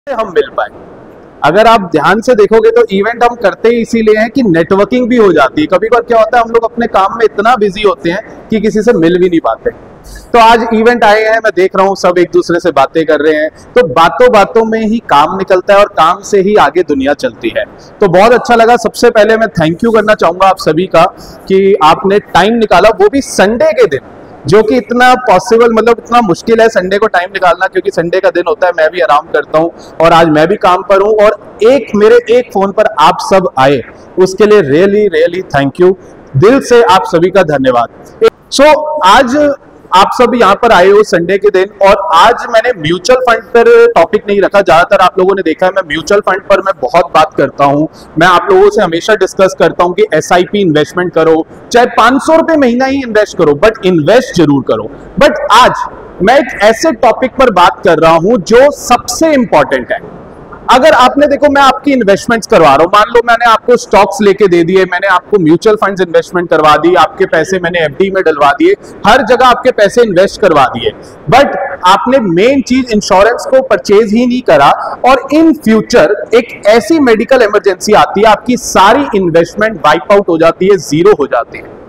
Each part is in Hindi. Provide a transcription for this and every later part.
हम मिल पाए। अगर आप ध्यान से देखोगे तो इवेंट हम करते ही इसीलिए हैं कि नेटवर्किंग भी हो जाती है। कभी कभार क्या होता है, हम लोग अपने काम में इतना बिजी होते हैं कि किसी से मिल भी नहीं पाते। तो आज इवेंट आए हैं, मैं देख रहा हूँ सब एक दूसरे से बातें कर रहे हैं, तो बातों बातों में ही काम निकलता है और काम से ही आगे दुनिया चलती है। तो बहुत अच्छा लगा। सबसे पहले मैं थैंक यू करना चाहूंगा आप सभी का कि आपने टाइम निकाला, वो भी संडे के दिन, जो कि इतना पॉसिबल, मतलब इतना मुश्किल है संडे को टाइम निकालना, क्योंकि संडे का दिन होता है, मैं भी आराम करता हूं और आज मैं भी काम पर हूं और मेरे एक फोन पर आप सब आए, उसके लिए रियली रियली थैंक यू, दिल से आप सभी का धन्यवाद। सो आज आप सब यहाँ पर आए हो संडे के दिन, और आज मैंने म्यूचुअल फंड पर टॉपिक नहीं रखा। ज्यादातर आप लोगों ने देखा है मैं म्यूचुअल फंड पर मैं बहुत बात करता हूँ। मैं आप लोगों से हमेशा डिस्कस करता हूँ कि एसआईपी इन्वेस्टमेंट करो, चाहे 500 रुपए महीना ही इन्वेस्ट करो, बट इन्वेस्ट जरूर करो। बट आज मैं एक ऐसे टॉपिक पर बात कर रहा हूं जो सबसे इंपॉर्टेंट है। अगर आपने, देखो मैं आपकी इन्वेस्टमेंट्स करवा रहा हूं, मान लो मैंने आपको स्टॉक्स लेके दे दिए, मैंने आपको म्यूचुअल फंड्स इन्वेस्टमेंट करवा दी, आपके पैसे मैंने एफडी में डलवा दिए, हर जगह आपके पैसे इन्वेस्ट करवा दिए, बट आपने मेन चीज इंश्योरेंस को परचेज ही नहीं करा, और इन फ्यूचर एक ऐसी मेडिकल इमरजेंसी आती है, आपकी सारी इन्वेस्टमेंट वाइप आउट हो जाती है, जीरो हो जाती है।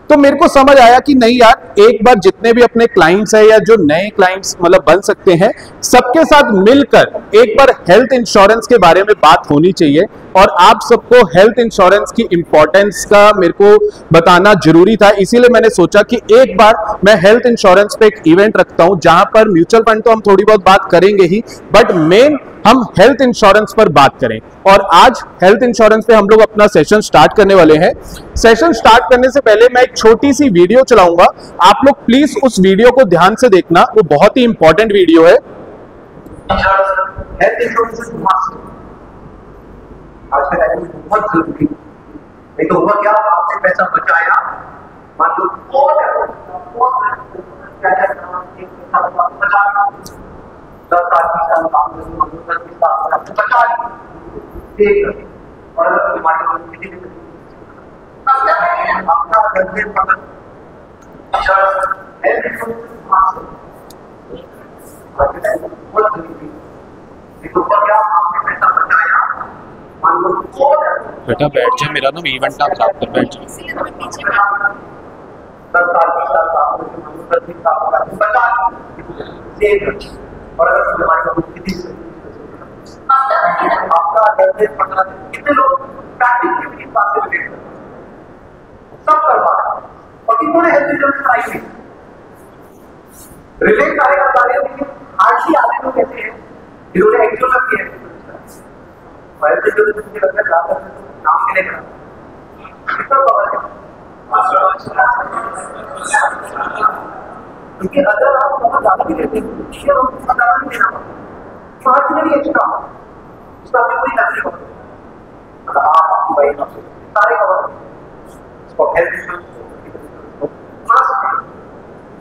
तो मेरे को समझ आया कि नहीं यार, एक बार जितने भी अपने क्लाइंट्स हैं या जो नए क्लाइंट्स मतलब बन सकते हैं, सबके साथ मिलकर एक बार हेल्थ इंश्योरेंस के बारे में बात होनी चाहिए, और आप सबको हेल्थ इंश्योरेंस की इंपॉर्टेंस का मेरे को बताना जरूरी था। इसीलिए मैंने सोचा कि एक बार मैं हेल्थ इंश्योरेंस पे एक इवेंट रखता हूं, जहां पर म्यूचुअल फंड तो हम थोड़ी बहुत बात करेंगे ही, बट मेन हम हेल्थ इंश्योरेंस पर बात करें। और आज हेल्थ इंश्योरेंस पे हम लोग अपना सेशन स्टार्ट करने वाले हैं। सेशन स्टार्ट करने से पहले मैं एक छोटी सी वीडियो चलाऊंगा, आप लोग प्लीज उस वीडियो को ध्यान से देखना, वो बहुत ही इंपॉर्टेंट वीडियो है। हेल्थ इंश्योरेंस आज के टाइम में बहुत जरूरी है। नहीं तो हुआ क्या, आपने पैसा बचाया, मान लो और अगर बीमारी बेटा बैठ जाए, मेरा ना इवेंट ना खराब कर, बैठ जाए। और अगर बीमारी आपका कितने लोग सब कर पा रहे, और कितनों ने हेल्थ इंश्योरेंस कराई हुई रिलेट करेगा सारे, लेकिन हार्डली आधे लोग ऐसे हैं जिन्होंने एक्चुअल में किया हेल्थ इंश्योरेंस के लगता है ज्यादा नाम के लिए करा कितना कवर है। क्योंकि अगर आप बहुत ज्यादा भी देते हैं तो हमको पता नहीं देना पड़ता, मार्जिनली एक्स्ट्रा उसका आपने कोई खर्च नहीं होता, आप आपकी भाई सारे कवर इसको हेल्थ इंश्योरेंस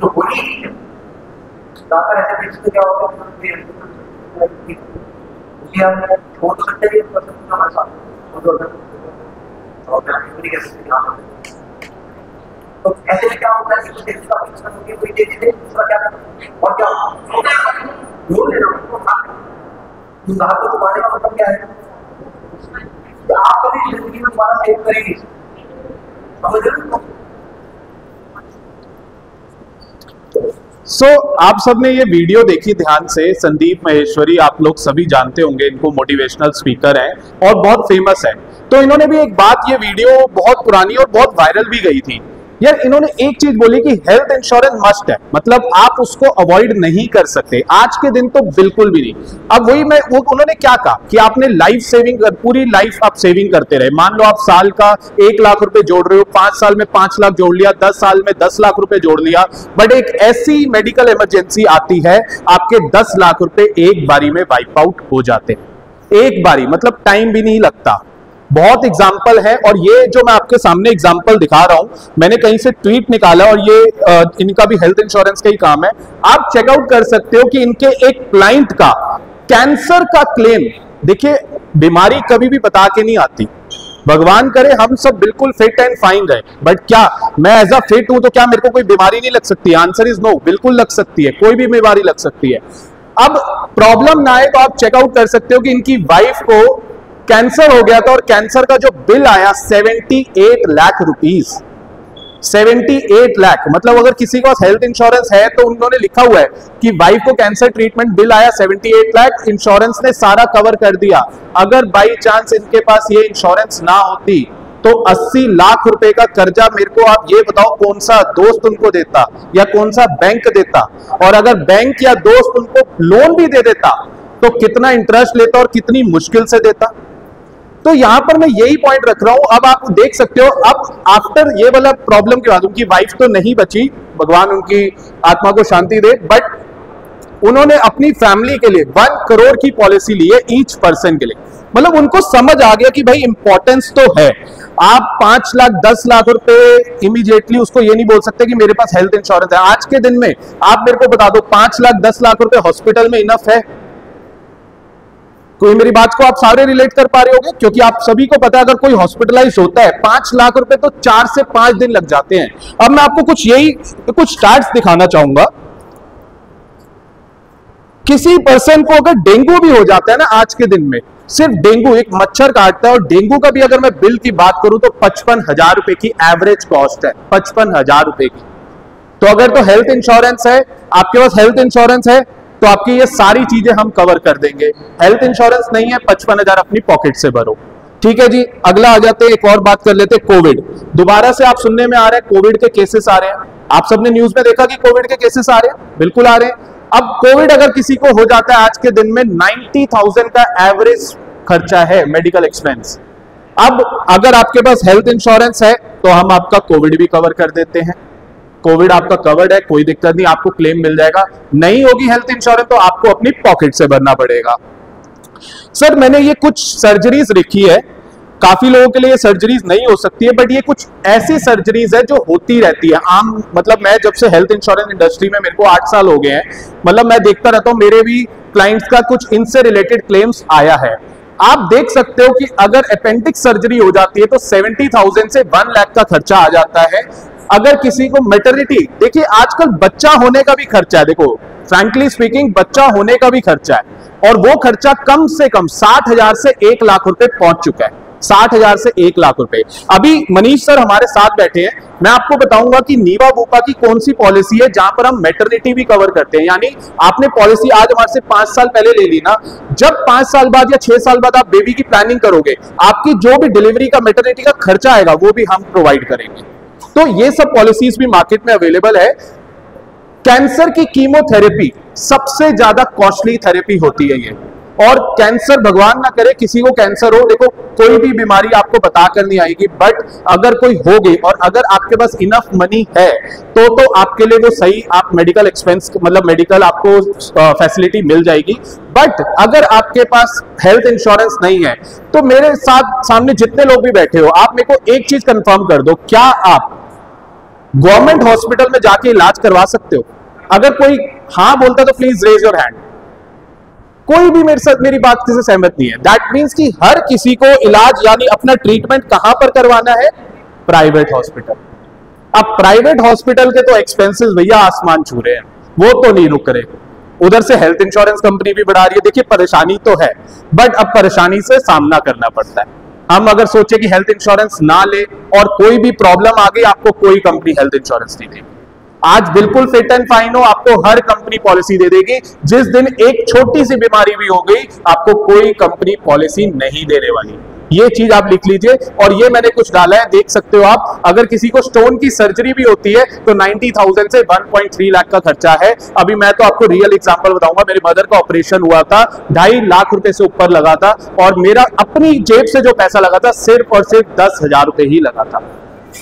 तो होनी ही है। ज्यादातर ऐसे पेशेंट क्या होता है कि हम छोड़ सकते हैं हमारे साथ, तो ऐसे में क्या होता है कि कोई दे देते दूसरा क्या और क्या लोन लेना को तुम्हारे का मतलब क्या है, आप कभी जिंदगी में दोबारा सेव करेंगे, समझ रहे हो। सो आप सबने ये वीडियो देखी ध्यान से। संदीप महेश्वरी आप लोग सभी जानते होंगे, इनको मोटिवेशनल स्पीकर हैं और बहुत फेमस है। तो इन्होंने भी एक बात, ये वीडियो बहुत पुरानी और बहुत वायरल भी गई थी यार। इन्होंने एक चीज बोली कि हेल्थ इंश्योरेंस मस्ट है, मतलब आप उसको अवॉइड नहीं कर सकते आज के दिन, तो बिल्कुल भी नहीं। अब वही उन्होंने क्या कहा कि आपने लाइफ सेविंग, पूरी लाइफ आप सेविंग करते रहे। मान लो आप साल का 1 लाख रुपए जोड़ रहे हो, 5 साल में 5 लाख जोड़ लिया, 10 साल में 10 लाख रुपए जोड़ लिया, बट एक ऐसी मेडिकल इमरजेंसी आती है, आपके 10 लाख रुपए एक बारी में वाइप आउट हो जाते हैं। एक बारी मतलब टाइम भी नहीं लगता। बहुत एग्जाम्पल है, और ये जो मैं आपके सामने एग्जाम्पल दिखा रहा हूं, मैंने कहीं से ट्वीट निकाला, और ये इनका भी हेल्थ इंश्योरेंस का ही काम है। आप चेकआउट कर सकते हो कि इनके एक क्लाइंट का कैंसर का क्लेम, देखिए बीमारी कभी भी बता के नहीं आती, भगवान करे हम सब बिल्कुल फिट एंड फाइन रहे, बट क्या मैं एज अ फिट हूं तो क्या मेरे को कोई बीमारी नहीं लग सकती? आंसर इज नो, बिल्कुल लग सकती है, कोई भी बीमारी लग सकती है। अब प्रॉब्लम ना आए तो आप चेकआउट कर सकते हो कि इनकी वाइफ को कैंसर हो गया था और कैंसर का जो बिल आया 78 लाख रुपीस, 78 लाख। मतलब अगर किसी के पास हेल्थ इंश्योरेंस है तो उन्होंने लिखा हुआ है कि वाइफ को कैंसर ट्रीटमेंट बिल आया 78 लाख, इंश्योरेंस ने सारा कवर कर दिया। अगर बाई चांस इनके पास ये इंश्योरेंस ना होती तो 80 लाख रुपए का कर्जा मेरे को आप ये बताओ कौन सा दोस्त उनको देता या कौन सा बैंक देता, और अगर बैंक या दोस्त उनको लोन भी दे देता तो कितना इंटरेस्ट लेता और कितनी मुश्किल से देता। तो यहां पर मैं यही पॉइंट रख रहा हूं। अब आप देख सकते हो, अब आफ्टर ये वाला प्रॉब्लम के बाद उनकी वाइफ तो नहीं बची, भगवान उनकी आत्मा को शांति दे, बट उन्होंने अपनी फैमिली के लिए 1 करोड़ की पॉलिसी ली है ईच पर्सन के लिए। मतलब उनको समझ आ गया कि भाई इंपॉर्टेंस तो है। आप 5 लाख 10 लाख रुपए इमीडिएटली उसको ये नहीं बोल सकते कि मेरे पास हेल्थ इंश्योरेंस है। आज के दिन में आप मेरे को बता दो 5 लाख 10 लाख रुपए हॉस्पिटल में इनफ है? कोई मेरी बात को आप सारे रिलेट कर पा रहे होंगे, क्योंकि आप सभी को पता है अगर कोई हॉस्पिटलाइज होता है 5 लाख रुपए तो 4 से 5 दिन लग जाते हैं। अब मैं आपको कुछ स्टैट्स दिखाना चाहूंगा। किसी पर्सन को अगर डेंगू भी हो जाता है ना आज के दिन में, सिर्फ डेंगू एक मच्छर काटता है, और डेंगू का भी अगर मैं बिल की बात करूं तो 55,000 रुपए की एवरेज कॉस्ट है, 55,000 रुपए की। तो अगर तो हेल्थ इंश्योरेंस है, आपके पास हेल्थ इंश्योरेंस है तो आपकी ये सारी चीजें हम कवर कर देंगे। हेल्थ इंश्योरेंस नहीं है, 55,000 अपनी पॉकेट से भरो। ठीक है जी, अगला आ जाते हैं, एक और बात कर लेते हैं, कोविड। दोबारा से आप सुनने में आ रहे हैं कोविड के केसेस आ रहे हैं। आप सबने न्यूज में देखा कि कोविड के केसेस आ रहे हैं, बिल्कुल आ रहे हैं। अब कोविड अगर किसी को हो जाता है आज के दिन में 90,000 का एवरेज खर्चा है मेडिकल एक्सपेंस। अब अगर आपके पास हेल्थ इंश्योरेंस है तो हम आपका कोविड भी कवर कर देते हैं। कोविड आपका कवर्ड है, कोई दिक्कत नहीं, आपको क्लेम मिल जाएगा। नहीं होगी हेल्थ इंश्योरेंस तो आपको अपनी पॉकेट से भरना पड़ेगा। सर मैंने ये कुछ सर्जरीज लिखी है, काफी लोगों के लिए ये सर्जरीज नहीं हो सकती है, बट ये कुछ ऐसी सर्जरीज है जो होती रहती है आम। मतलब मैं जब से हेल्थ इंश्योरेंस इंडस्ट्री में मेरे को 8 साल हो गए हैं, मतलब मैं देखता रहता हूं, मेरे भी क्लाइंट्स का कुछ इनसे रिलेटेड क्लेम्स आया है। आप देख सकते हो कि अगर अपेंडिक्स सर्जरी हो जाती है तो 70,000 से 1 लाख का खर्चा आ जाता है। अगर किसी को मैटरनिटी, देखिए आजकल बच्चा होने का भी खर्चा है, देखो फ्रैंकली स्पीकिंग बच्चा होने का भी खर्चा है, और वो खर्चा कम से कम 60,000 से 1 लाख रुपए पहुंच चुका है। 60,000 से 1 लाख रुपए। अभी मनीष सर हमारे साथ बैठे हैं, मैं आपको बताऊंगा कि नीवा बूपा की कौन सी पॉलिसी है जहां पर हम मैटरनिटी भी कवर करते हैं। यानी आपने पॉलिसी आज हमारे से 5 साल पहले ले ली ना, जब 5 साल बाद या 6 साल बाद आप बेबी की प्लानिंग करोगे, आपकी जो भी डिलीवरी का मैटरनिटी का खर्चा आएगा वो भी हम प्रोवाइड करेंगे। तो ये सब पॉलिसीज भी मार्केट में अवेलेबल है। कैंसर की कीमोथेरेपी सबसे ज्यादा कॉस्टली थेरेपी होती है ये, और कैंसर भगवान ना करे किसी को कैंसर हो, देखो कोई भी बीमारी आपको बता कर नहीं आएगी, बट अगर कोई हो गई और अगर आपके पास इनफ मनी है तो आपके लिए वो सही, आप मेडिकल एक्सपेंस मतलब मेडिकल आपको फैसिलिटी मिल जाएगी। बट अगर आपके पास हेल्थ इंश्योरेंस नहीं है तो मेरे साथ सामने जितने लोग भी बैठे हो, आप मेरे को एक चीज कंफर्म कर दो, क्या आप गवर्नमेंट हॉस्पिटल में जाके इलाज करवा सकते हो? अगर कोई हाँ बोलता तो प्लीज रेज योर हैंड। कोई भी मेरे साथ मेरी बात से सहमत नहीं है। दैट मीन्स कि हर किसी को इलाज यानी अपना ट्रीटमेंट कहां पर करवाना है? Private hospital. अब प्राइवेट हॉस्पिटल के तो एक्सपेंसेस भैया आसमान छू रहे हैं, वो तो नहीं रुक रहे। उधर से हेल्थ इंश्योरेंस कंपनी भी बढ़ा रही है। देखिए परेशानी तो है, बट अब परेशानी से सामना करना पड़ता है। हम अगर सोचे कि हेल्थ इंश्योरेंस ना ले और कोई भी प्रॉब्लम आ गई, आपको कोई कंपनी हेल्थ इंश्योरेंस नहीं देगी। आज बिल्कुल फिट एंड फाइन हो, आपको हर कंपनी पॉलिसी दे देगी। जिस दिन एक छोटी सी बीमारी भी हो गई, आपको कोई कंपनी पॉलिसी नहीं देने वाली। ये चीज आप लिख लीजिए। और ये मैंने कुछ डाला है, देख सकते हो आप। अगर किसी को स्टोन की सर्जरी भी होती है तो 90,000 से 1.3 लाख का खर्चा है। अभी मैं तो आपको रियल एग्जांपल बताऊंगा, मेरी मदर का ऑपरेशन हुआ था, 2.5 लाख रुपए से ऊपर लगा था, और मेरा अपनी जेब से जो पैसा लगा था सिर्फ और सिर्फ 10,000 रुपए ही लगा था।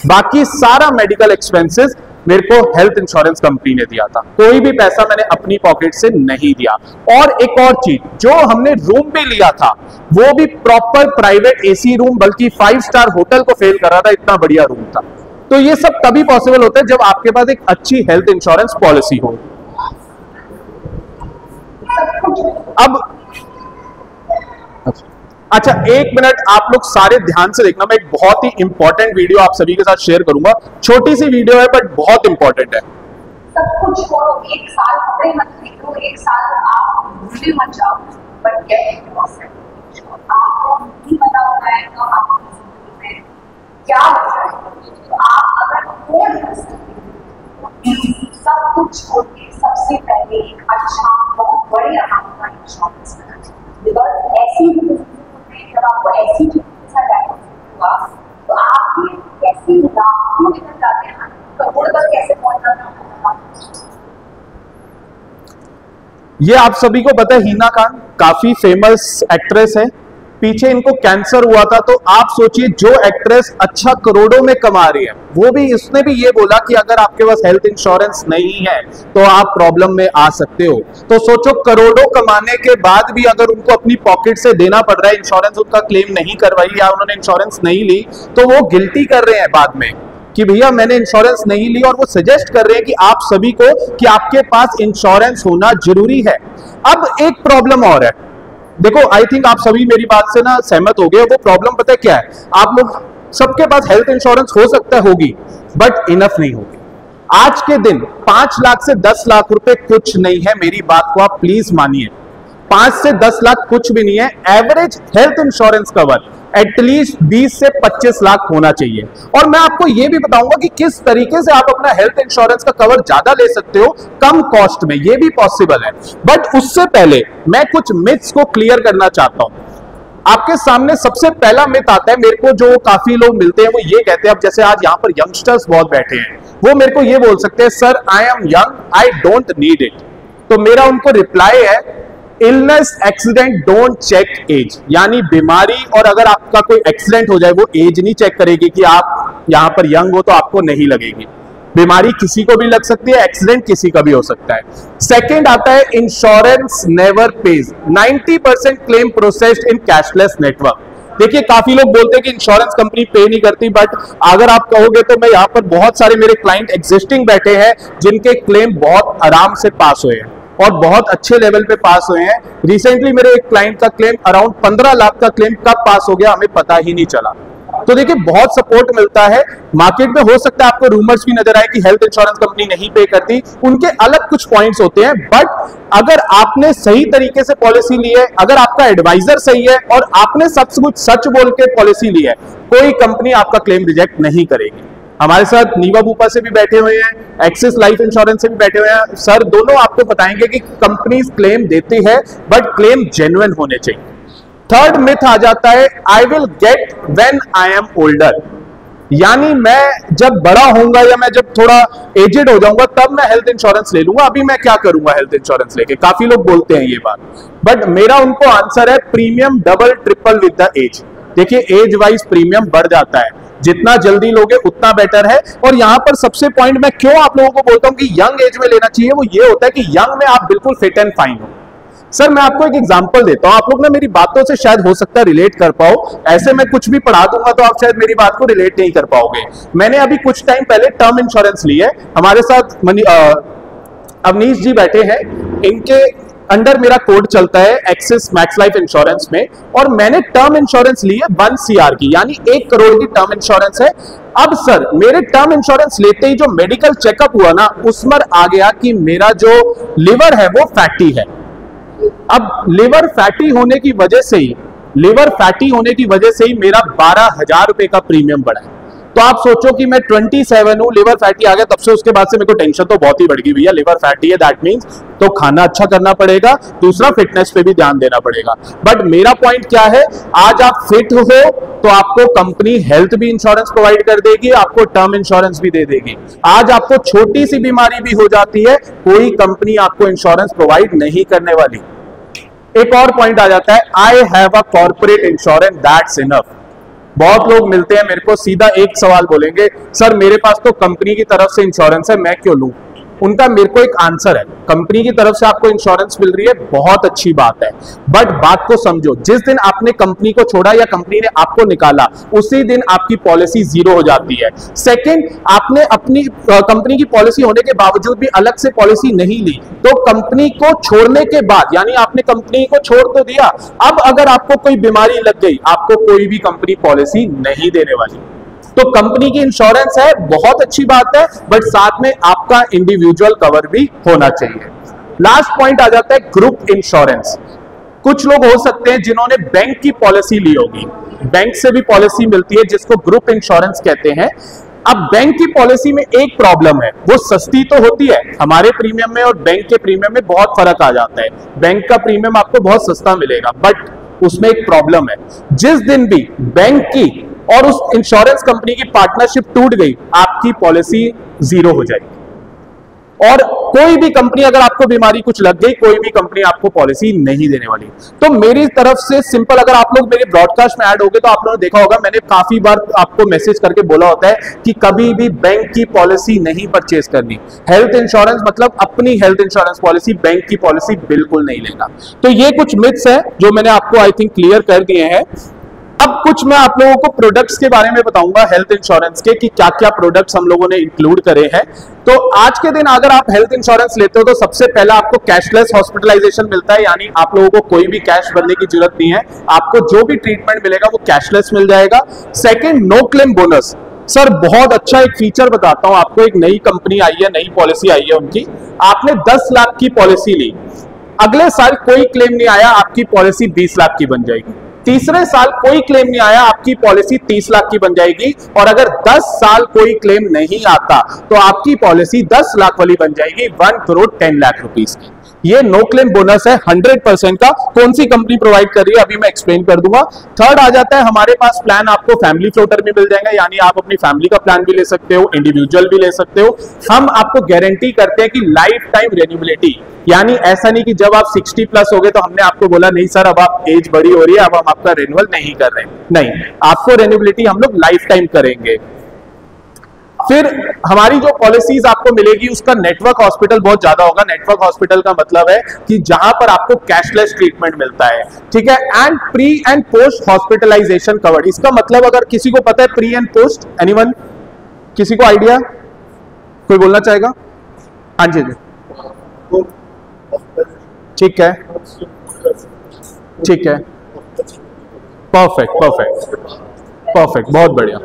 बाकी सारा मेडिकल एक्सपेंसेस मेरे को हेल्थ इंश्योरेंस कंपनी ने दिया था, कोई भी पैसा मैंने अपनी पॉकेट से नहीं दिया। और एक और चीज, जो हमने रूम भी लिया था वो भी प्रॉपर प्राइवेट एसी रूम, बल्कि 5 स्टार होटल को फेल कर रहा था, इतना बढ़िया रूम था। तो ये सब तभी पॉसिबल होता है जब आपके पास एक अच्छी हेल्थ इंश्योरेंस पॉलिसी हो। अब अच्छा 1 मिनट आप लोग सारे ध्यान से देखना, मैं एक बहुत ही इंपॉर्टेंट वीडियो आप सभी के साथ शेयर करूंगा। छोटी सी वीडियो है बट बहुत इंपॉर्टेंट है। सब कुछ छोड़ो, 1 साल कपड़े मत खरीदो, 1 साल आप भूले मत जाओ, बट गेट आपको नहीं पता होता है तो आपकी जिंदगी में क्या हो जाएगा। तो आप अगर फोन कर सकते हो सब कुछ छोड़ के सबसे पहले एक अच्छा बहुत बड़े अमाउंट का इंश्योरेंस करना चाहिए। बिकॉज ऐसी जब आपको ऐसी चीजों के साथ डायग्नोसिस हुआ तो आप भी कैसे लाखों निकल जाते हैं, करोड़ तक कैसे पहुंच जाते हैं। ये आप सभी को पता है, हिना खान काफी फेमस एक्ट्रेस है, पीछे इनको कैंसर हुआ था। तो आप सोचिए जो एक्ट्रेस अच्छा करोड़ों में कमा रही है, वो भी उसने भी ये बोला कि अगर आपके पास हेल्थ इंश्योरेंस नहीं है तो आप प्रॉब्लम में आ सकते हो। तो सोचो करोड़ों कमाने के बाद भी अगर उनको अपनी पॉकेट से देना पड़ रहा है, इंश्योरेंस उनका क्लेम नहीं करवाई या उन्होंने इंश्योरेंस नहीं ली, तो वो गिल्टी कर रहे हैं बाद में कि भैया मैंने इंश्योरेंस नहीं ली। और वो सजेस्ट कर रहे हैं कि आप सभी को कि आपके पास इंश्योरेंस होना जरूरी है। अब एक प्रॉब्लम और है, देखो आई थिंक आप सभी मेरी बात से ना सहमत हो गए। वो प्रॉब्लम पता है क्या है, आप लोग सबके पास हेल्थ इंश्योरेंस हो सकता है, होगी, बट इनफ नहीं होगी। आज के दिन 5 लाख से 10 लाख रुपए कुछ नहीं है, मेरी बात को आप प्लीज मानिए। 5 से 10 लाख कुछ भी नहीं है। Average health insurance cover at least 20 से 25 लाख होना चाहिए। और मैं आपको यह भी बताऊंगा कि किस तरीके से आप अपना हेल्थ इंश्योरेंस का कवर ज्यादा ले सकते हो कम कॉस्ट में, यह भी पॉसिबल है। बट उससे पहले मैं कुछ मिथ्स को क्लियर करना चाहता हूं। आपके सामने सबसे पहला मिथ आता है, मेरे को जो काफी लोग मिलते हैं वो ये कहते हैं, अब जैसे आज यहां पर यंगस्टर्स बहुत बैठे हैं, वो मेरे को ये बोल सकते हैं sir I am young, I don't need it. तो मेरा उनको रिप्लाई है illness accident don't check age, यानी बीमारी और अगर आपका कोई एक्सीडेंट हो जाए वो एज नहीं चेक करेगी कि आप यहां पर यंग हो तो आपको नहीं लगेगी। बीमारी किसी को भी लग सकती है, एक्सीडेंट किसी का भी हो सकता है। सेकंड आता है insurance never page, 90% claim processed in cashless network. देखिए काफी लोग बोलते हैं कि इंश्योरेंस कंपनी पे नहीं करती, बट अगर आप कहोगे तो मैं यहां पर बहुत सारे मेरे क्लाइंट एग्जिस्टिंग बैठे हैं जिनके क्लेम बहुत आराम से पास हुए हैं और बहुत अच्छे लेवल पे पास हुए हैं। रिसेंटली मेरे एक क्लाइंट का क्लेम अराउंड 15 लाख का क्लेम कब पास हो गया हमें पता ही नहीं चला। तो देखिए बहुत सपोर्ट मिलता है मार्केट में। हो सकता है आपको रूमर्स भी नजर आए कि हेल्थ इंश्योरेंस कंपनी नहीं पे करती, उनके अलग कुछ पॉइंट्स होते हैं, बट अगर आपने सही तरीके से पॉलिसी ली है, अगर आपका एडवाइजर सही है और आपने सब कुछ सच बोल के पॉलिसी ली है, कोई कंपनी आपका क्लेम रिजेक्ट नहीं करेगी। हमारे साथ नीवा बूपा से भी बैठे हुए हैं, एक्सिस लाइफ इंश्योरेंस से भी बैठे हुए हैं सर, दोनों आपको बताएंगे कि कंपनी क्लेम देती है बट क्लेम जेन्युइन होने चाहिए। थर्ड मिथ आ जाता है I will get when I am older, यानी मैं जब बड़ा होऊंगा या मैं जब थोड़ा एजेड हो जाऊंगा तब मैं हेल्थ इंश्योरेंस ले लूंगा, अभी मैं क्या करूंगा हेल्थ इंश्योरेंस लेके। काफी लोग बोलते हैं ये बात, बट मेरा उनको आंसर है premium double triple with the age. देखिए एज वाइज प्रीमियम बढ़ जाता है, जितना जल्दी लोगे उतना बेटर है। और यहां पर सबसे पॉइंट मैं क्यों आप लोगों को बोलता हूं कि यंग एज में लेना चाहिए, वो ये होता है कि यंग में आप बिल्कुल फिट एंड फाइन हो। सर मैं आपको एक एग्जांपल देता हूं, आप लोग ना मेरी बातों से शायद हो सकता है रिलेट कर पाओ, ऐसे मैं कुछ भी पढ़ा दूंगा तो आप शायद मेरी बात को रिलेट नहीं कर पाओगे। मैंने अभी कुछ टाइम पहले टर्म इंश्योरेंस ली है, हमारे साथ अवनीश जी बैठे हैं, इनके अंडर मेरा कोड चलता है एक्सिस मैक्स लाइफ इंश्योरेंस में, और मैंने टर्म इंश्योरेंस ली है 1 CR की, यानी 1 करोड़ की टर्म इंश्योरेंस है। अब सर मेरे टर्म इंश्योरेंस लेते ही जो मेडिकल चेकअप हुआ ना, उसमें आ गया कि मेरा जो लिवर है वो फैटी है। अब लिवर फैटी होने की वजह से ही मेरा 12,000 रुपए का प्रीमियम बढ़ा है। तो आप सोचो कि मैं 27 हूं, लिवर फैटी आ गया, तब से उसके बाद से मेरे को टेंशन तो बहुत ही बढ़ गई, भैया लिवर फैटी है दैट मींस तो खाना अच्छा करना पड़ेगा, दूसरा फिटनेस पे भी ध्यान देना पड़ेगा। बट मेरा पॉइंट क्या है, आज आप फिट हो तो आपको कंपनी हेल्थ भी इंश्योरेंस प्रोवाइड कर देगी, आपको टर्म इंश्योरेंस भी दे देगी। आज आपको छोटी सी बीमारी भी हो जाती है, कोई कंपनी आपको इंश्योरेंस प्रोवाइड नहीं करने वाली। एक और पॉइंट आ जाता है I have a corporate insurance that's enough. बहुत लोग मिलते हैं मेरे को सीधा एक सवाल बोलेंगे, सर मेरे पास तो कंपनी की तरफ से इंश्योरेंस है, मैं क्यों लूं? उनका मेरे को एक आंसर है, कंपनी की तरफ से आपको इंश्योरेंस मिल रही है, बहुत अच्छी बात है, बट बात को समझो, जिस दिन आपने कंपनी को छोड़ा या कंपनी ने आपको निकाला उसी दिन आपकी पॉलिसी जीरो हो जाती है। सेकंड, आपने अपनी कंपनी की पॉलिसी होने के बावजूद भी अलग से पॉलिसी नहीं ली, तो कंपनी को छोड़ने के बाद, यानी आपने कंपनी को छोड़ तो दिया, अब अगर आपको कोई बीमारी लग गई, आपको कोई भी कंपनी पॉलिसी नहीं देने वाली। तो कंपनी की इंश्योरेंस है, बहुत अच्छी बात है, बट साथ में आपका इंडिविजुअल कवर भी होना चाहिए। लास्ट पॉइंट आ जाता है ग्रुप इंश्योरेंस। कुछ लोग हो सकते हैं जिन्होंने बैंक की पॉलिसी ली होगी, बैंक से भी पॉलिसी मिलती है जिसको ग्रुप इंश्योरेंस कहते हैं। अब बैंक की पॉलिसी में एक प्रॉब्लम है, वो सस्ती तो होती है, हमारे प्रीमियम में और बैंक के प्रीमियम में बहुत फर्क आ जाता है। बैंक का प्रीमियम आपको बहुत सस्ता मिलेगा, बट उसमें एक प्रॉब्लम है, जिस दिन भी बैंक की और उस इंश्योरेंस कंपनी की पार्टनरशिप टूट गई, आपकी पॉलिसी जीरो हो जाएगी। और कोई भी कंपनी, अगर आपको बीमारी कुछ लग गई, कोई भी कंपनी आपको पॉलिसी नहीं देने वाली। तो मेरी तरफ से सिंपल, अगर आप लोग मेरे ब्रॉडकास्ट में ऐड हो गए तो आप लोगों ने देखा होगा, मैंने काफी बार आपको मैसेज करके बोला होता है कि कभी भी बैंक की पॉलिसी नहीं परचेज करनी। हेल्थ इंश्योरेंस मतलब अपनी हेल्थ इंश्योरेंस पॉलिसी, बैंक की पॉलिसी बिल्कुल नहीं लेना। तो ये कुछ मिथ्स है जो मैंने आपको आई थिंक क्लियर कर दिए हैं। अब कुछ मैं आप लोगों को प्रोडक्ट्स के बारे में बताऊंगा हेल्थ इंश्योरेंस के, कि क्या क्या प्रोडक्ट्स हम लोगों ने इंक्लूड करे हैं। तो आज के दिन अगर आप हेल्थ इंश्योरेंस लेते हो तो सबसे पहला आपको कैशलेस हॉस्पिटलाइजेशन मिलता है, यानी आप लोगों को कोई भी कैश भरने की जरूरत नहीं है, आपको जो भी ट्रीटमेंट मिलेगा वो कैशलेस मिल जाएगा। Second, no claim bonus. Sir बहुत अच्छा एक फीचर बताता हूं आपको, एक नई कंपनी आई है, नई पॉलिसी आई है उनकी। आपने 10 लाख की पॉलिसी ली, अगले साल कोई क्लेम नहीं आया, आपकी पॉलिसी 20 लाख की बन जाएगी। तीसरे साल कोई क्लेम नहीं आया, आपकी पॉलिसी 30 लाख की बन जाएगी। और अगर 10 साल कोई क्लेम नहीं आता तो आपकी पॉलिसी 10 लाख वाली बन जाएगी, 1 करोड़ 10 लाख रुपीस की। ये नो क्लेम बोनस है 100% का। कौन सी कंपनी प्रोवाइड कर रही है अभी मैं एक्सप्लेन कर दूंगा। थर्ड आ जाता है हमारे पास प्लान, आपको फैमिली फ्लोटर भी मिल जाएगा, यानी आप अपनी फैमिली का प्लान भी ले सकते हो, इंडिविजुअल भी ले सकते हो। हम आपको गारंटी करते हैं कि लाइफ टाइम रेन्यूएबिलिटी, यानी ऐसा नहीं कि जब आप 60 प्लस हो गए तो हमने आपको बोला नहीं सर अब आप एज बड़ी हो रही है, अब हम आपका रिन्यूअल नहीं कर रहे हैं। नहीं, आपको रेन्यूएबिलिटी हम लोग लाइफ टाइम करेंगे। फिर हमारी जो पॉलिसीज आपको मिलेगी उसका नेटवर्क हॉस्पिटल बहुत ज्यादा होगा। नेटवर्क हॉस्पिटल का मतलब है कि जहां पर आपको कैशलेस ट्रीटमेंट मिलता है, ठीक है। And pre and post hospitalization covered. इसका मतलब अगर किसी को पता है प्री एंड पोस्ट, एनीवन, किसी को आइडिया, कोई बोलना चाहेगा? हाँ जी जी, ठीक है ठीक है, परफेक्ट परफेक्ट परफेक्ट, बहुत बढ़िया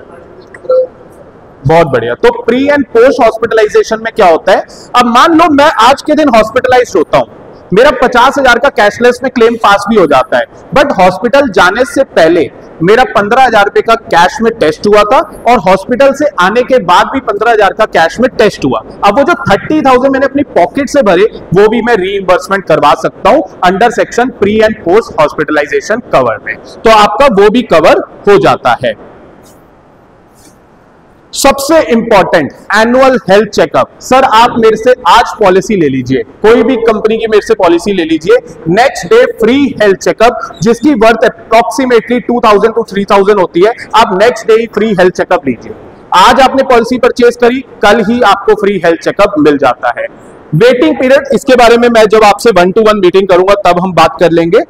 बहुत बढ़िया। तो प्री एंड पोस्ट हॉस्पिटलाइजेशन में क्या होता है, अब मान लो मैं आज के दिन हॉस्पिटलाइज होता हूं, मेरा 50,000 का कैशलेस में क्लेम पास भी हो जाता है, बट हॉस्पिटल जाने से पहले मेरा 15,000 रुपए का कैश में टेस्ट हुआ था और हॉस्पिटल से आने के बाद भी 15,000 का कैश में टेस्ट हुआ। अब वो जो 30,000 मैंने अपनी पॉकेट से भरे वो भी मैं रीइंबर्समेंट करवा सकता हूं under section pre and post hospitalization cover में, तो आपका वो भी कवर हो जाता है। सबसे important, annual health checkup. Sir आप मेरे से आज पॉलिसी ले लीजिए, कोई भी कंपनी की मेरे से पॉलिसी ले लीजिए, next day free health checkup जिसकी वर्थ अप्रोक्सीमेटली 2,000 to 3,000 होती है। आप नेक्स्ट डे ही फ्री हेल्थ चेकअप लीजिए। आज आपने पॉलिसी परचेज करी, कल ही आपको फ्री हेल्थ चेकअप मिल जाता है। वेटिंग पीरियड, इसके बारे में मैं जब आपसे 1-to-1 मीटिंग करूंगा तब हम बात कर लेंगे।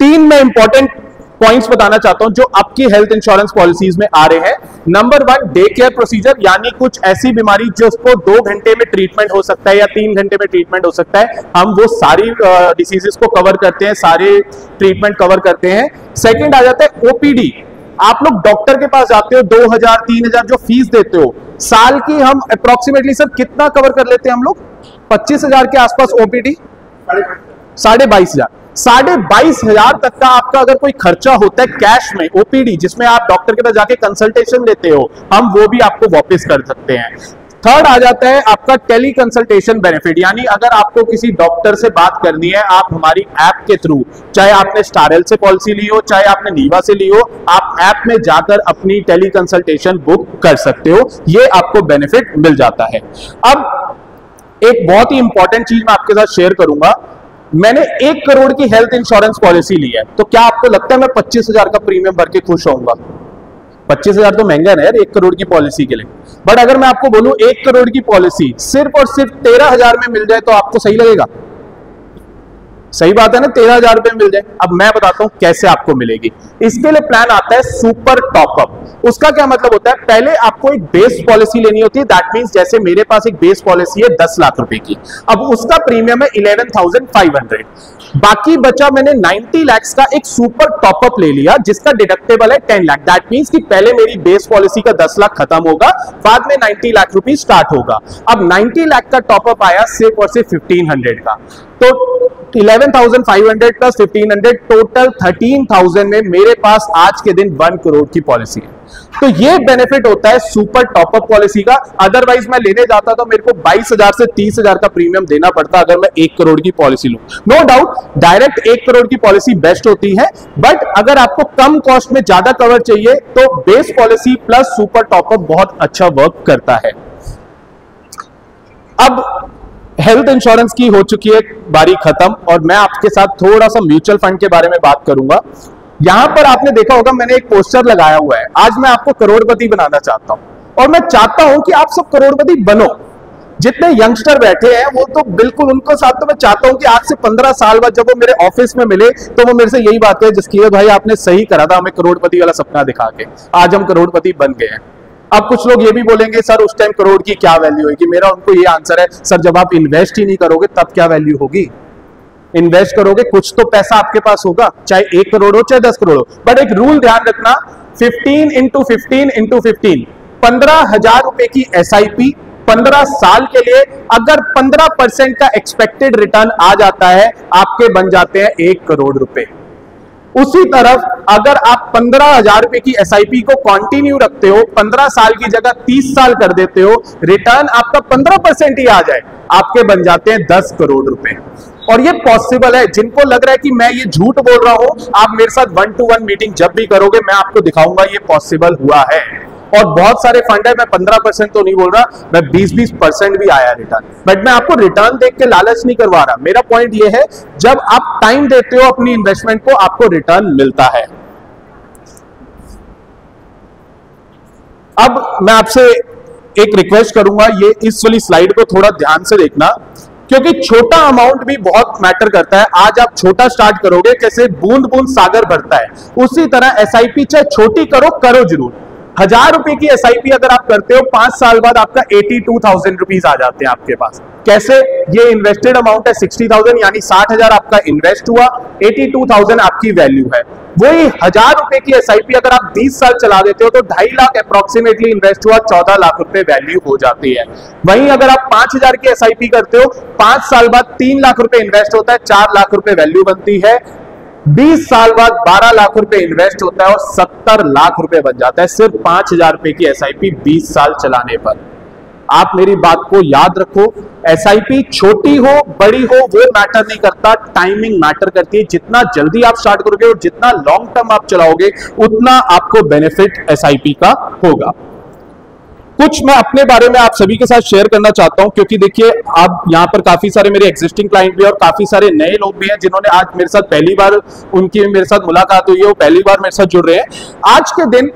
3 मैं इंपॉर्टेंट पॉइंट्स बताना चाहता हूं जो आपकी हेल्थ इंश्योरेंस पॉलिसीज में आ रहे हैं। नंबर 1, डे केयर प्रोसीजर, यानी कुछ ऐसी बीमारी जिसको 2 घंटे में ट्रीटमेंट हो सकता है या 3 घंटे में ट्रीटमेंट हो सकता है, हम वो सारी डिसीजेस को कवर करते हैं, सारे ट्रीटमेंट कवर करते हैं। सेकंड आ जाता है ओपीडी। आप लोग डॉक्टर के पास जाते हो, 2,000-3,000 जो फीस देते हो, साल की हम अप्रोक्सीमेटली सर कितना कवर कर लेते हैं हम लोग? 25,000 के आसपास ओपीडी, 22,500, 22,500 तक का आपका अगर कोई खर्चा होता है कैश में ओपीडी, जिसमें आप डॉक्टर के पास जाके कंसल्टेशन लेते हो, हम वो भी आपको वापस कर सकते हैं। थर्ड आ जाता है आपका टेली कंसल्टेशन बेनिफिट, यानी अगर आपको किसी डॉक्टर से बात करनी है, आप हमारी ऐप के थ्रू, चाहे आपने स्टार हेल्थ से पॉलिसी ली हो, चाहे आपने नीवा से ली हो, आप ऐप में जाकर अपनी टेली कंसल्टेशन बुक कर सकते हो, ये आपको बेनिफिट मिल जाता है। अब एक बहुत ही इंपॉर्टेंट चीज मैं आपके साथ शेयर करूंगा। मैंने 1 करोड़ की हेल्थ इंश्योरेंस पॉलिसी ली है, तो क्या आपको लगता है मैं 25,000 का प्रीमियम भर के खुश होऊंगा? 25,000 तो महंगा है ना यार 1 करोड़ की पॉलिसी के लिए। बट अगर मैं आपको बोलूं 1 करोड़ की पॉलिसी सिर्फ और सिर्फ 13,000 में मिल जाए तो आपको सही लगेगा? सही बात है ना, 13,000 रुपए मिल जाए। अब मैं बताता हूं कैसे आपको मिलेगी। इसके लिए प्लान आता है सुपर टॉपअप। उसका क्या मतलब होता है, पहले आपको एक बेस पॉलिसी लेनी होती है। दैट मींस जैसे मेरे पास एक बेस पॉलिसी है 10 लाख रुपए की, अब उसका प्रीमियम है 11,500, बाकी बचा मैंने 90 लाख का एक सुपर टॉपअप ले लिया जिसका डिडक्टेबल है 10 लाख। दैट मींस कि पहले मेरी बेस पॉलिसी का 10 लाख खत्म होगा, बाद में 90 लाख रुपए स्टार्ट होगा। अब 90 लाख का टॉपअप आया सिर्फ और सिर्फ 1500 का, तो 11,500 प्लस 1500 टोटल 13,000 में मेरे पास आज के दिन 1 करोड़ की पॉलिसी है। तो ये बेनिफिट होता है सुपर टॉपअप पॉलिसी का। अदरवाइज मैं लेने जाता तो मेरे को 22,000 से 30,000 का प्रीमियम देना पड़ता अगर मैं 1 करोड़ की पॉलिसी लूं। नो डाउट डायरेक्ट 1 करोड़ की पॉलिसी बेस्ट होती है, बट अगर आपको कम कॉस्ट में ज्यादा कवर चाहिए तो base policy plus super top up बहुत अच्छा वर्क करता है। अब हेल्थ इंश्योरेंस की हो चुकी है बारी खत्म, और मैं आपके साथ थोड़ा सा म्यूचुअल फंड के बारे में बात करूंगा। यहां पर आपने देखा होगा मैंने एक पोस्टर लगाया हुआ है, आज मैं आपको करोड़पति बनाना चाहता हूं और मैं चाहता हूं कि आप सब करोड़पति बनो। जितने यंगस्टर बैठे हैं वो तो बिल्कुल उनको साथ तो मैं चाहता हूं कि आज से 15 साल बाद जब वो मेरे ऑफिस में मिले तो वो मेरे से यही बात है, जिसकी भाई आपने सही करा था हमें करोड़पति वाला सपना दिखा के, आज हम करोड़पति बन गए हैं। अब कुछ लोग ये भी बोलेंगे सर उस टाइम करोड़ की क्या वैल्यू होगी। मेरा उनको ये आंसर है, सर जब आप इन्वेस्ट ही नहीं करोगे तब क्या वैल्यू होगी। इन्वेस्ट करोगे कुछ तो पैसा आपके पास होगा, चाहे 1 करोड़ हो चाहे 10 करोड़ हो। बट एक रूल ध्यान रखना, 15 इंटू 15 इंटू 15, 15,000 रुपए की SIP 15 साल के लिए, अगर 15% का एक्सपेक्टेड रिटर्न आ जाता है आपके बन जाते हैं 1 करोड़ रुपए। उसी तरफ अगर आप 15,000 रुपए की SIP को कंटिन्यू रखते हो, 15 साल की जगह 30 साल कर देते हो, रिटर्न आपका 15% ही आ जाए, आपके बन जाते हैं 10 करोड़ रुपए। और ये पॉसिबल है। जिनको लग रहा है कि मैं ये झूठ बोल रहा हूं, आप मेरे साथ 1-to-1 मीटिंग जब भी करोगे मैं आपको दिखाऊंगा ये पॉसिबल हुआ है। और बहुत सारे फंड है, मैं 15% तो नहीं बोल रहा, मैं 20% भी आया रिटर्न, बट मैं आपको रिटर्न देख के लालच नहीं करवा रहा। मेरा पॉइंट ये है जब आप टाइम देते हो अपनी इन्वेस्टमेंट को आपको रिटर्न मिलता है। अब मैं आपसे एक रिक्वेस्ट करूंगा, ये इस वाली स्लाइड को थोड़ा ध्यान से देखना, क्योंकि छोटा अमाउंट भी बहुत मैटर करता है। आज आप छोटा स्टार्ट करोगे, कैसे बूंद बूंद सागर भरता है, उसी तरह SIP चाहे छोटी करो जरूर। 1,000 रुपए की SIP अगर आप करते हो 5 साल बाद आपका 82,000 रुपीज आ जाते हैं आपके पास। कैसे? ये इन्वेस्टेड अमाउंट है 60,000, यानी 60,000 आपका इन्वेस्ट हुआ, 82,000 आपकी वैल्यू है। वही 1,000 रुपए की SIP अगर आप 20 साल चला देते हो तो 2.5 लाख अप्रोक्सीमेटली इन्वेस्ट हुआ, 14 लाख रुपए वैल्यू हो जाती है। वहीं अगर आप 5,000 की SIP करते हो 5 साल बाद 3 लाख रुपए इन्वेस्ट होता है, 4 लाख रुपए वैल्यू बनती है। 20 साल बाद 12 लाख रुपए इन्वेस्ट होता है और 70 लाख रुपए बन जाता है सिर्फ 5,000 रुपए की SIP 20 साल चलाने पर। आप मेरी बात को याद रखो, SIP छोटी हो बड़ी हो वो मैटर नहीं करता, टाइमिंग मैटर करती है। जितना जल्दी आप स्टार्ट करोगे और जितना लॉन्ग टर्म आप चलाओगे उतना आपको बेनिफिट SIP का होगा। कुछ मैं अपने बारे में आप सभी के साथ शेयर करना चाहता हूं, क्योंकि देखिए आप यहाँ पर काफी सारे मेरे एग्जिस्टिंग क्लाइंट भी और काफी सारे नए लोग भी हैं जिन्होंने आज मेरे साथ पहली बार उनकी मेरे साथ मुलाकात हुई है, वो पहली बार मेरे साथ जुड़ रहे हैं। आज के दिन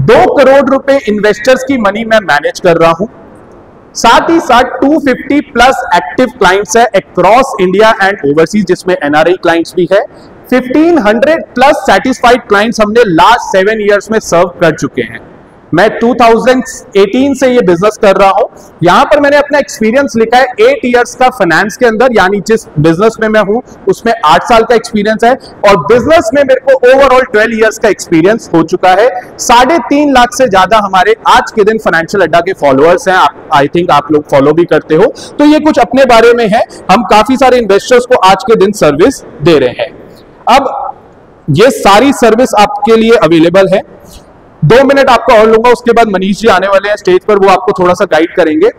2 करोड़ रुपए इन्वेस्टर्स की मनी मैं मैनेज कर रहा हूं, साथ ही साथ 250 प्लस एक्टिव क्लाइंट्स है अक्रॉस इंडिया एंड ओवरसीज, जिसमें NRI क्लाइंट्स भी है। 1500 प्लस सेटिस्फाइड क्लाइंट्स हमने लास्ट 7 ईयर्स में सर्व कर चुके हैं। मैं 2018 से ये बिजनेस कर रहा हूं। यहां पर मैंने अपना एक्सपीरियंस लिखा है 8 इयर्स का फाइनेंस के अंदर, यानी जिस बिजनेस में मैं हूं उसमें 8 साल का एक्सपीरियंस है, और बिजनेस में मेरे को ओवरऑल 12 इयर्स का एक्सपीरियंस हो चुका है। 3.5 लाख से ज्यादा हमारे आज के दिन फाइनेंशियल अड्डा के फॉलोअर्स हैं। आई थिंक आप लोग फॉलो भी करते हो, तो ये कुछ अपने बारे में है। हम काफी सारे इन्वेस्टर्स को आज के दिन सर्विस दे रहे हैं। अब ये सारी सर्विस आपके लिए अवेलेबल है। 2 मिनट आपका और लूंगा, उसके बाद मनीष जी आने वाले हैं स्टेज पर, वो आपको थोड़ा सा गाइड करेंगे।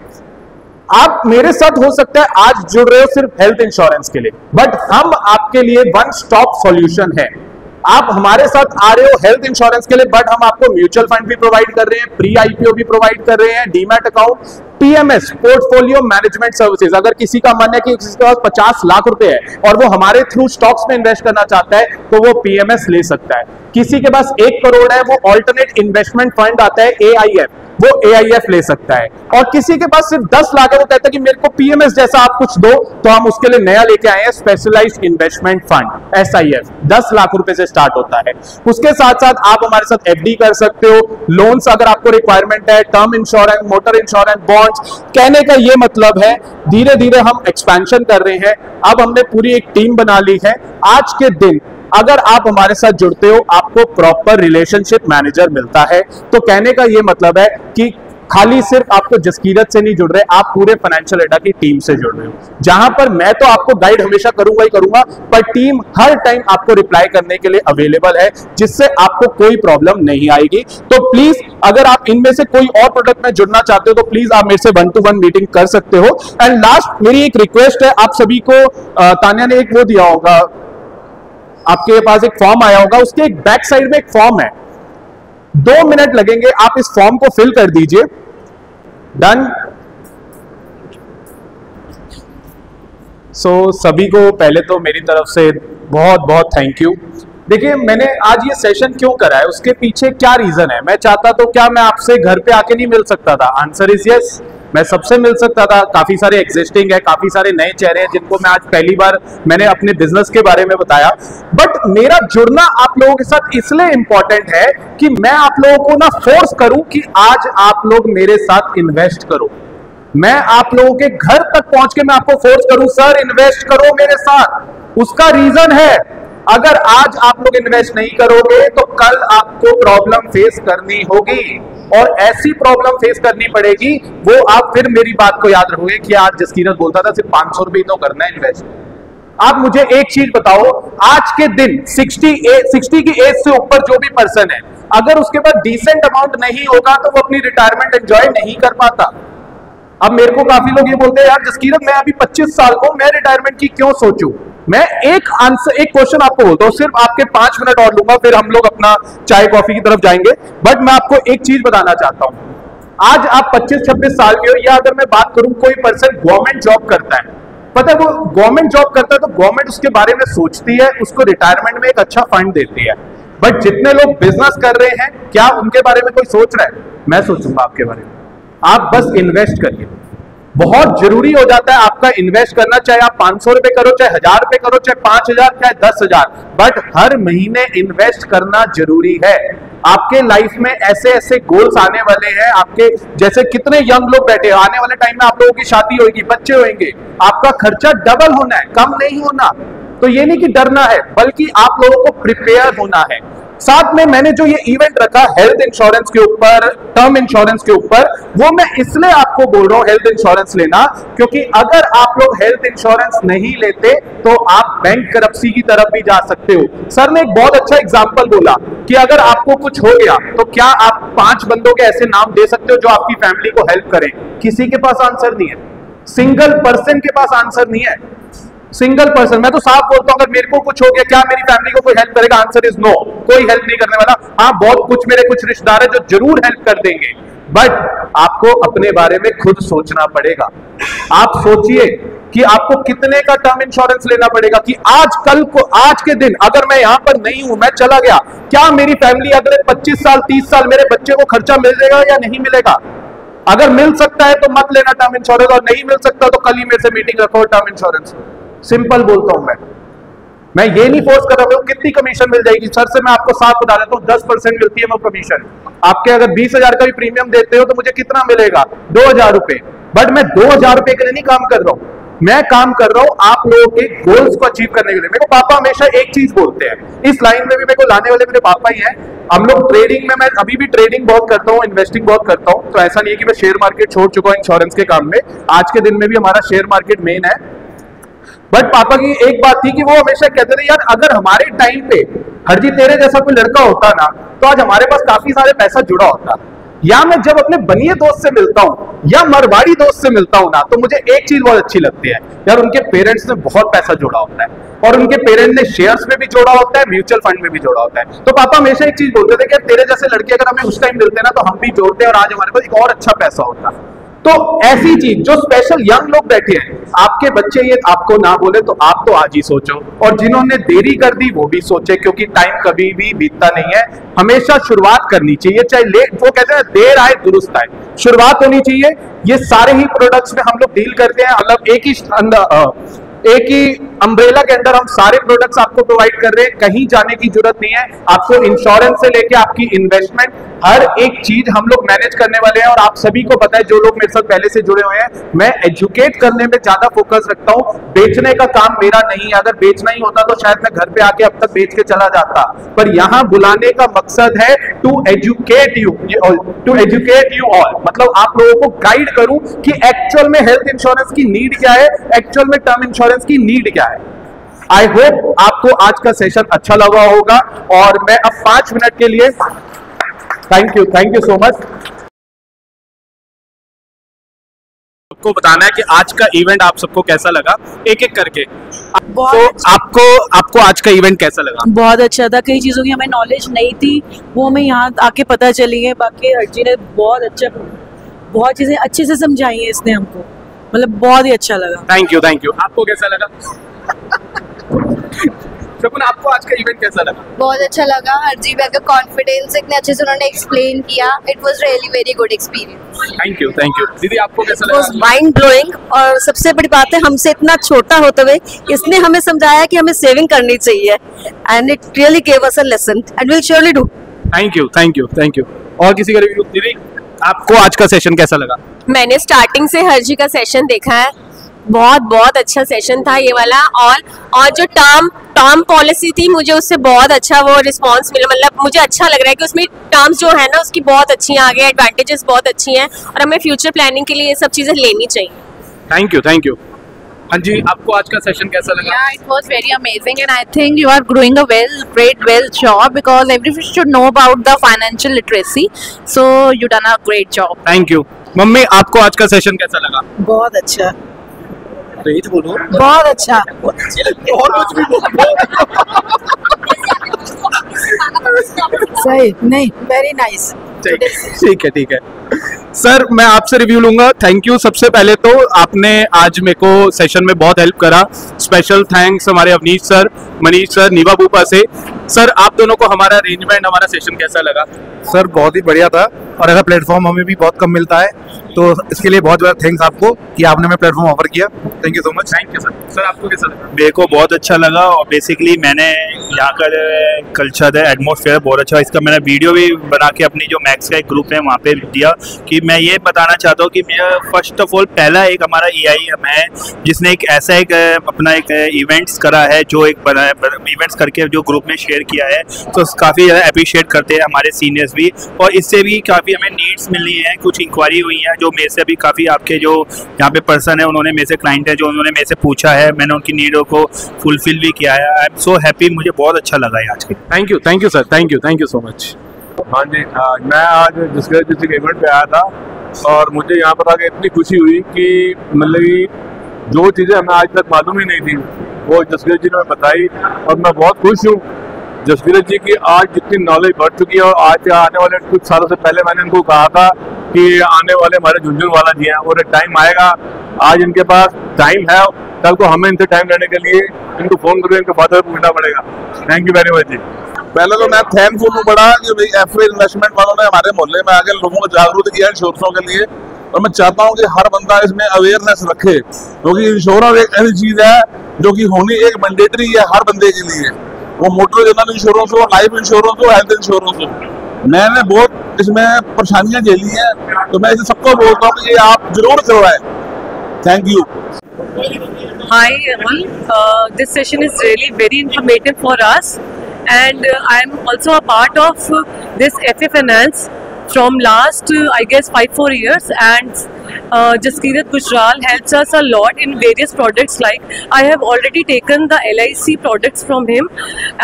आप मेरे साथ हो सकता है आज जुड़ रहे हो सिर्फ हेल्थ इंश्योरेंस के लिए, बट हम आपके लिए वन स्टॉप सॉल्यूशन है। आप हमारे साथ आ रहे हो हेल्थ इंश्योरेंस के लिए, बट हम आपको म्यूचुअल फंड भी प्रोवाइड कर रहे हैं, प्री IPO भी प्रोवाइड कर रहे हैं, demat account, PMS portfolio management services. अगर किसी का मन है कि किसी के पास 50 लाख रुपए है और वो हमारे थ्रू स्टॉक्स में इन्वेस्ट करना चाहता है तो वो PMS ले सकता है। किसी के पास 1 करोड़ है, वो ऑल्टरनेट इन्वेस्टमेंट फंड आता है AIF, वो AIF ले सकता है। और किसी के पास सिर्फ 10 लाख है, वो कहता है कि मेरे को PMS जैसा आप कुछ दो, तो हम उसके लिए नया लेके आए हैं specialized investment fund SIF, 10 lakh रुपए से स्टार्ट होता है। उसके साथ साथ आप हमारे साथ FD कर सकते हो, लोन्स अगर आपको रिक्वायरमेंट है, term insurance, motor insurance, bonds. कहने का ये मतलब है धीरे धीरे हम एक्सपेंशन कर रहे हैं। अब हमने पूरी एक टीम बना ली है। आज के दिन अगर आप हमारे साथ जुड़ते हो, आपको प्रॉपर रिलेशनशिप मैनेजर मिलता है। तो कहने का ये मतलब है कि खाली सिर्फ आपको जसकीरत से नहीं जुड़ रहे, आप पूरे फाइनेंशियल एडा की टीम से जुड़ रहे हो, जहां पर मैं तो आपको गाइड हमेशा करूंगा ही करूंगा, पर टीम हर टाइम आपको रिप्लाई करने के लिए अवेलेबल है, जिससे आपको कोई प्रॉब्लम नहीं आएगी। तो प्लीज अगर आप इनमें से कोई और प्रोडक्ट में जुड़ना चाहते हो तो प्लीज आप मेरे से 1-to-1 मीटिंग कर सकते हो। एंड लास्ट मेरी एक रिक्वेस्ट है, आप सभी को तान्या ने एक वो दिया होगा, आपके पास एक फॉर्म आया होगा, उसके एक बैक साइड में एक फॉर्म है, 2 मिनट लगेंगे, आप इस फॉर्म को फिल कर दीजिए। डन। सभी को पहले तो मेरी तरफ से बहुत बहुत थैंक यू। देखिए मैंने आज ये सेशन क्यों करा है, उसके पीछे क्या रीजन है। मैं चाहता तो क्या मैं आपसे घर पे आके नहीं मिल सकता था? आंसर इज यस, मैं सबसे मिल सकता था। काफी सारे एग्जिस्टिंग है, काफी सारे नए चेहरे हैं जिनको मैं आज पहली बार मैंने अपने बिजनेस के बारे में बताया। बट मेरा जुड़ना आप लोगों के साथ इसलिए इंपॉर्टेंट है कि मैं आप लोगों को ना फोर्स करूं कि आज आप लोग मेरे साथ इन्वेस्ट करो। मैं आप लोगों के घर तक पहुंच के मैं आपको फोर्स करूं, सर इन्वेस्ट करो मेरे साथ। उसका रीजन है, अगर आज आप लोग इन्वेस्ट नहीं करोगे तो कल आपको प्रॉब्लम फेस करनी होगी, और ऐसी प्रॉब्लम फेस करनी पड़ेगी वो आप फिर मेरी बात को याद रखोगे कि आज जसकीरत बोलता था सिर्फ 500 रुपए तो करना है इन्वेस्ट। आप मुझे एक चीज बताओ, आज के दिन 60 की एज से ऊपर जो भी पर्सन है, अगर उसके पास डिसेंट अमाउंट नहीं होगा तो वो अपनी रिटायरमेंट एंजॉय नहीं कर पाता। अब मेरे को काफी लोग ये बोलते हैं यार जसकीरत मैं अभी 25 साल को, मैं रिटायरमेंट की क्यों सोचूं। मैं एक क्वेश्चन आपको बोलता हूं, सिर्फ आपके 5 मिनट और लूंगा, फिर हम लोग अपना चाय कॉफी की तरफ जाएंगे। बट मैं आपको एक चीज बताना चाहता हूं, आज आप 25-26 साल के हो, या अगर मैं बात करूं कोई पर्सन गवर्नमेंट जॉब करता है, पता है वो गवर्नमेंट जॉब करता है तो गवर्नमेंट उसके बारे में सोचती है, उसको रिटायरमेंट में एक अच्छा फंड देती है। बट जितने लोग बिजनेस कर रहे हैं, क्या उनके बारे में कोई सोच रहा है? मैं सोचूंगा आपके बारे में। आप बस इन्वेस्ट करिए, बहुत जरूरी हो जाता है आपका इन्वेस्ट करना, चाहे आप 500 रुपए करो, चाहे 1000 रुपए करो, चाहे 5000, चाहे 10,000, बट हर महीने इन्वेस्ट करना जरूरी है। आपके लाइफ में ऐसे ऐसे गोल्स आने वाले हैं, आपके जैसे कितने यंग लोग बैठे, आने वाले टाइम में आप लोगों की शादी होगी, बच्चे होंगे, आपका खर्चा डबल होना है, कम नहीं होना। तो ये नहीं कि डरना है, बल्कि आप लोगों को प्रिपेयर होना है। साथ में मैंने जो ये इवेंट रखा हेल्थ इंश्योरेंस के ऊपर, टर्म इंश्योरेंस के ऊपर, वो मैं इसलिए आपको बोल रहा हूं हेल्थ इंश्योरेंस लेना, क्योंकि अगर आप लोग हेल्थ इंश्योरेंस नहीं लेते तो आप बैंक करप्सी की तरफ भी जा सकते हो। सर ने एक बहुत अच्छा एग्जांपल बोला कि अगर आपको कुछ हो गया तो क्या आप 5 बंदों के ऐसे नाम दे सकते हो जो आपकी फैमिली को हेल्प करें? किसी के पास आंसर नहीं है, सिंगल पर्सन के पास आंसर नहीं है, सिंगल पर्सन। मैं तो साफ बोलता हूं अगर मेरे को कुछ हो गया क्या मेरी फैमिली को कोई हेल्प करेगा? आंसर इज नो, कोई हेल्प नहीं करने वाला। हाँ बहुत कुछ मेरे कुछ रिश्तेदार है जो जरूर हेल्प कर देंगे, बट आपको अपने बारे में खुद सोचना पड़ेगा। आप सोचिए कि आपको कितने का टर्म इंश्योरेंस लेना पड़ेगा कि आज कल को, आज के दिन अगर मैं यहां पर नहीं हूं, मैं चला गया, क्या मेरी फैमिली अगले 25 साल 30 साल मेरे बच्चे को खर्चा मिलेगा या नहीं मिलेगा? अगर मिल सकता है तो मत लेना टर्म इंश्योरेंस, और नहीं मिल सकता तो कल ही मेरे से मीटिंग रखो टर्म इंश्योरेंस। सिंपल बोलता हूं मैं ये नहीं फोर्स कर रहा हूं कितनी कमीशन मिल जाएगी। सर से मैं आपको साफ बता देता हूं 10% मिलती है वो कमीशन। आपके अगर 20,000 का भी प्रीमियम देते हो तो मुझे कितना मिलेगा? 2,000 रुपए। बट मैं 2,000 रुपए के लिए नहीं काम कर रहा हूं, मैं काम कर रहा हूं आप लोगों के गोल्स को अचीव करने के लिए। मेरे को पापा हमेशा एक चीज बोलते हैं, इस लाइन में भी मेरे को लाने वाले मेरे पापा ही हैं। हम लोग ट्रेडिंग में, मैं अभी भी ट्रेडिंग बहुत करता हूं, इन्वेस्टिंग बहुत करता हूं, तो ऐसा नहीं है कि मैं शेयर मार्केट छोड़ चुका हूं इंश्योरेंस के काम में। आज के दिन में भी हमारा शेयर मार्केट मेन है। बट पापा की एक बात थी कि वो हमेशा कहते थे यार अगर हमारे टाइम पे हरजी तेरे जैसा कोई लड़का होता ना तो आज हमारे पास काफी सारे पैसा जुड़ा होता। या मैं जब अपने बनिए दोस्त से मिलता हूं या मरवाड़ी दोस्त से मिलता हूं ना, तो मुझे एक चीज बहुत अच्छी लगती है यार, उनके पेरेंट्स ने बहुत पैसा जोड़ा होता है, और उनके पेरेंट्स ने शेयर्स में भी जोड़ा होता है, म्यूचुअल फंड में भी जोड़ा होता है। तो पापा हमेशा एक चीज बोलते थे कि तेरे जैसे लड़के अगर हमें उस टाइम मिलते ना तो हम भी जोड़ते और आज हमारे पास एक और अच्छा पैसा होता। तो तो ऐसी चीज जो स्पेशल यंग लोग बैठे हैं, आपके बच्चे ये आपको ना बोले तो आप तो आज ही सोचो, और जिन्होंने देरी कर दी वो भी सोचे, क्योंकि टाइम कभी भी बीतता नहीं है। हमेशा शुरुआत करनी चाहिए, चाहे लेट, वो कहते हैं देर आए दुरुस्त आए, शुरुआत होनी चाहिए। ये सारे ही प्रोडक्ट्स में हम लोग डील करते हैं, मतलब एक ही अम्ब्रेला के अंदर हम सारे प्रोडक्ट्स आपको प्रोवाइड कर रहे हैं। कहीं जाने की जरूरत नहीं है आपको। इंश्योरेंस से लेके आपकी इन्वेस्टमेंट, हर एक चीज हम लोग मैनेज करने वाले हैं। और आप सभी को पता है, जो लोग मेरे साथ पहले से जुड़े हुए हैं, मैं एजुकेट करने में ज्यादा फोकस रखता हूं। बेचने का काम मेरा नहीं है। अगर बेचना ही होता तो शायद मैं घर पे आके अब तक बेच के चला जाता, पर यहां बुलाने का मकसद है टू एजुकेट यू ऑल, मतलब आप लोगों को गाइड करूं कि एक्चुअल में हेल्थ इंश्योरेंस की नीड क्या है, एक्चुअल में टर्म इंश्योरेंस की नीड क्या है। आई होप आपको आज का सेशन अच्छा लगा होगा। और मैं अब 5 मिनट के लिए, थैंक यू सो मच। आपको बताना है कि आज का इवेंट आप सबको कैसा लगा, एक एक करके। तो आपको आज का इवेंट कैसा लगा? बहुत अच्छा था। कई चीज़ों की हमें नॉलेज नहीं थी, वो हमें यहाँ आके पता चली है। बाकी हरजी ने बहुत चीज़ें अच्छे से समझाई हैं इसने हमको, मतलब बहुत ही अच्छा लगा। Thank you. आपको कैसा लगा? शकुन, आपको आज का इवेंट कैसा लगा? बहुत अच्छा लगा। हरजी भैया का कॉन्फिडेंस इतने अच्छे से उन्होंने एक्सप्लेन किया। It was really very good experience. Thank you. दीदी, आपको कैसा लगा? Mind blowing. और सबसे बड़ी बात है, हमसे इतना छोटा होते हुए इसने हमें समझाया कि हमें सेविंग करनी चाहिए, and it really gave us a lesson and will surely do. Thank you. और किसी का रिव्यू? दीदी, आपको आज का सेशन कैसा लगा? मैंने स्टार्टिंग से हरजी का सेशन देखा है, बहुत अच्छा सेशन था ये वाला। और जो टर्म पॉलिसी थी, मुझे उससे बहुत अच्छा वो रिस्पांस मिला। मतलब मुझे अच्छा लग रहा है कि उसमें टर्म्स जो है ना उसकी बहुत अच्छी हैं, आगे एडवांटेजेस बहुत अच्छी हैं, और हमें फ्यूचर प्लानिंग के लिए ये सब चीज़ें लेनी चाहिए। Thank you. हाँ जी, आपको आज का सेशन कैसा लगा? Yeah, it was very amazing, and I think you are doing a great job, because everyone should know about the financial literacy. So you done a great job. Thank you. Mummy, आपको आज का सेशन कैसा लगा? बहुत अच्छा। बोलो। बहुत अच्छा। और कुछ भी बोलो। सही नहीं, वेरी नाइस। ठीक है सर, मैं आपसे रिव्यू लूंगा। Thank you. सबसे पहले तो आपने आज मेरे को सेशन में बहुत हेल्प करा। स्पेशल थैंक्स हमारे Avneesh sir, Manish sir, Niva Bupa से। सर, आप दोनों को हमारा अरेंजमेंट, हमारा सेशन कैसा लगा? सर, बहुत ही बढ़िया था, और ऐसा प्लेटफॉर्म हमें भी बहुत कम मिलता है, तो इसके लिए बहुत बहुत थैंक्स आपको कि आपने हमें प्लेटफॉर्म ऑफर किया। Thank you so much. Thank you sir. Sir, आपको कैसा लगा? मेरे को बहुत अच्छा लगा, और बेसिकली मैंने यहाँ का कल्चर है, एटमॉस्फेयर बहुत अच्छा। इसका मैंने वीडियो भी बना के अपनी जो मैक्स का एक ग्रुप है वहाँ पे दिया, कि मैं ये बताना चाहता हूँ कि मेरा फर्स्ट ऑफ ऑल पहला एक हमारा EIM है जिसने एक ऐसा एक अपना एक इवेंट्स करा है, जो एक इवेंट्स करके जो ग्रुप में शेयर किया है, तो काफ़ी ज़्यादा अप्रिशिएट करते हैं हमारे सीनियर्स भी। और इससे भी काफ़ी हमें नीड्स मिली हैं, कुछ इंक्वायरी हुई हैं जो मेरे से अभी काफ़ी आपके जो यहाँ पे पर्सन है, उन्होंने मेरे से क्लाइंट है जो उन्होंने मेरे से पूछा है, मैंने उनकी नीडों को फुलफिल भी किया है। आई एम सो हैप्पी, मुझे बहुत अच्छा लगा है आज के। Thank you sir. Thank you so much. हाँ जी, मैं आज जिसके इवेंट पे आया था, और मुझे यहाँ पर आके इतनी खुशी हुई कि मतलब जो चीज़ें हमें आज तक मालूम ही नहीं थी वो जसवीर जी ने बताई, और मैं बहुत खुश हूँ जसवीर जी की आज जितनी नॉलेज बढ़ चुकी है। और आज आने वाले कुछ सालों से पहले मैंने इनको कहा था कि आने वाले हमारे झुंझुनवाला जी हैं, और एक टाइम आएगा, आज इनके पास टाइम है, कल को हमें इनसे टाइम लेने के लिए इनको फ़ोन करके इनके फादर को पूछना पड़ेगा। थैंक यू वेरी मच जी। पहले तो मैं थैंकफुल हूँ बड़ा कि भाई FA इन्वेस्टमेंट वालों ने हमारे मोहल्ले में आके लोगों को जागरूक किया इंश्योरेंसों के लिए, और मैं चाहता हूँ कि हर बंदा इसमें अवेयरनेस रखे, क्योंकि इंश्योरेंस एक ऐसी चीज़ है जो कि होनी एक मैंडेटरी है हर बंदे के लिए, वो मोटर जनरल इंश्योरेंस हो, लाइफ इंश्योरेंस हो, हेल्थ इंश्योरेंस हो। मैंने बहुत इसमें परेशानियाँ झेली हैं, तो मैं इसे सबको बोलता हूँ कि ये आप जरूर करवाएं। Thank you. Hi everyone, this session is really very informative for us, and I am also a part of this FA Finance from last I guess 5-4 years, and Jaskirat Gujral helps us a lot in various products. Like I have already taken the LIC products from him,